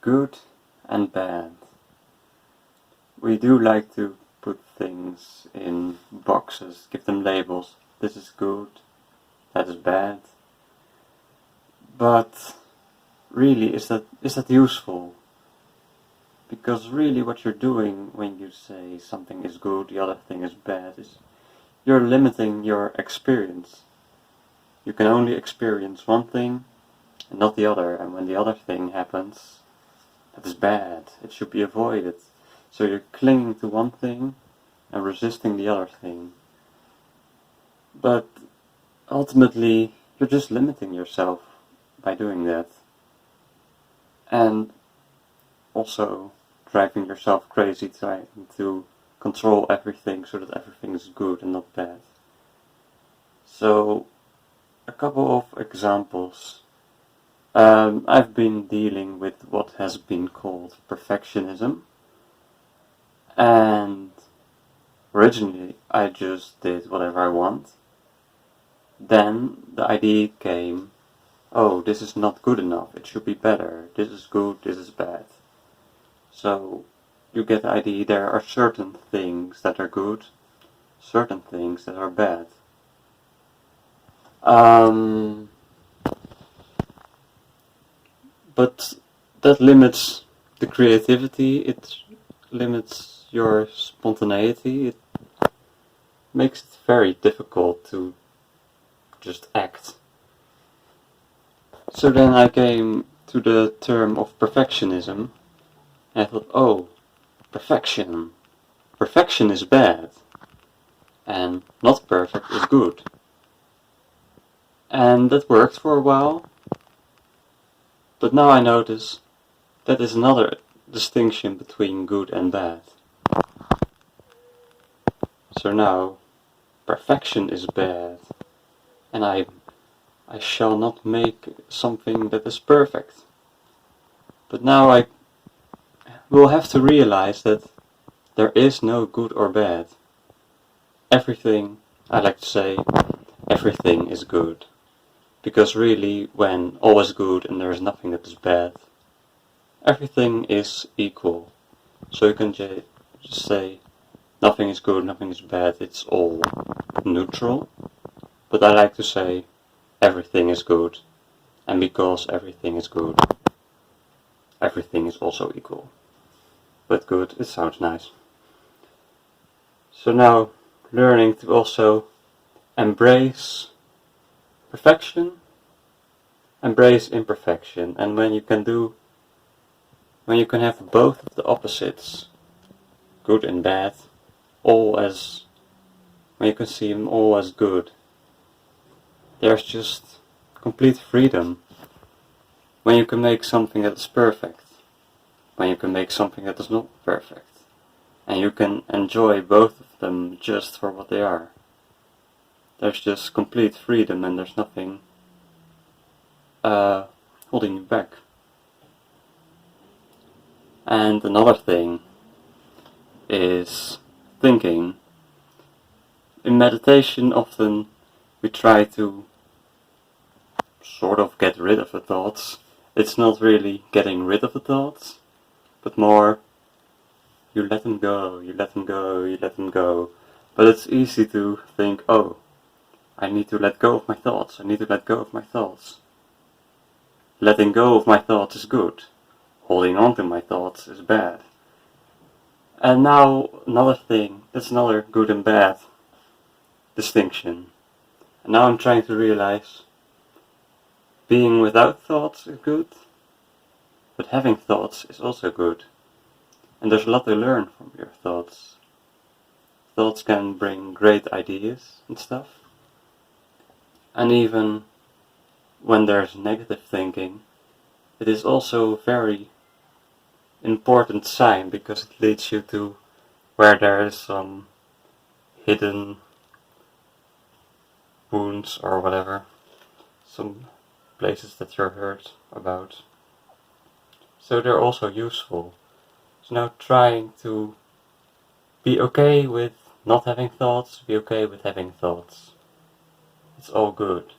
Good and bad. We do like to put things in boxes, give them labels. This is good, that is bad. But really, is that useful? Because really what you're doing when you say something is good, the other thing is bad, is you're limiting your experience. You can only experience one thing and not the other, and when the other thing happens, that is bad, it should be avoided. So you're clinging to one thing and resisting the other thing. But ultimately, you're just limiting yourself by doing that. And also driving yourself crazy trying to control everything so that everything is good and not bad. So, a couple of examples. I've been dealing with what has been called perfectionism, and originally I just did whatever I want. Then the idea came, oh, this is not good enough, it should be better, this is good, this is bad. So you get the idea there are certain things that are good, certain things that are bad. But that limits the creativity, it limits your spontaneity, it makes it very difficult to just act. So then I came to the term of perfectionism, and I thought, oh, perfection. Perfection is bad, and not perfect is good. And that worked for a while, but now I notice that is another distinction between good and bad. So now, perfection is bad, and I shall not make something that is perfect. But now I will have to realize that there is no good or bad. Everything, I like to say, everything is good. Because really, when all is good and there is nothing that is bad, everything is equal. So you can just say, nothing is good, nothing is bad, it's all neutral. But I like to say, everything is good. And because everything is good, everything is also equal. But good, it sounds nice. So now, learning to also embrace perfection, embrace imperfection, and when you can have both of the opposites, good and bad, when you can see them all as good, there's just complete freedom. When you can make something that is perfect, when you can make something that is not perfect, and you can enjoy both of them just for what they are. There's just complete freedom and there's nothing holding you back. And another thing is thinking. In meditation often we try to sort of get rid of the thoughts. It's not really getting rid of the thoughts, but more you let them go, you let them go, you let them go. But it's easy to think, oh, I need to let go of my thoughts, I need to let go of my thoughts. Letting go of my thoughts is good. Holding on to my thoughts is bad. And now another thing, that's another good and bad distinction. And now I'm trying to realize being without thoughts is good, but having thoughts is also good. And there's a lot to learn from your thoughts. Thoughts can bring great ideas and stuff. And even when there's negative thinking, it is also a very important sign because it leads you to where there is some hidden wounds or whatever, some places that you're hurt about. So they're also useful. So now trying to be okay with not having thoughts, be okay with having thoughts. It's all good.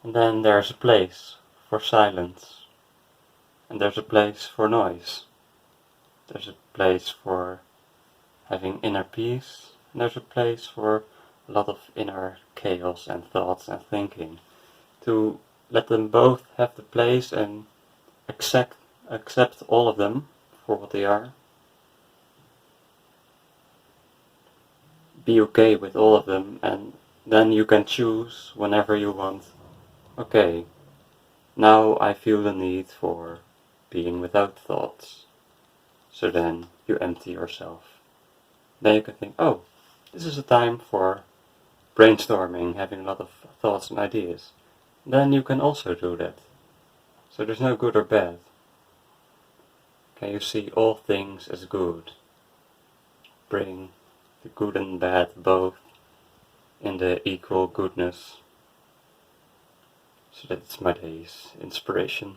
And then there's a place for silence, and there's a place for noise. There's a place for having inner peace, and there's a place for a lot of inner chaos and thoughts and thinking. To let them both have the place and accept all of them for what they are. Be okay with all of them, and then you can choose whenever you want. Okay, now I feel the need for being without thoughts. So then you empty yourself. Then you can think, oh, this is a time for brainstorming, having a lot of thoughts and ideas. Then you can also do that. So there's no good or bad. Can you see all things as good? Bring the good and bad both in the equal goodness. So that's my day's inspiration.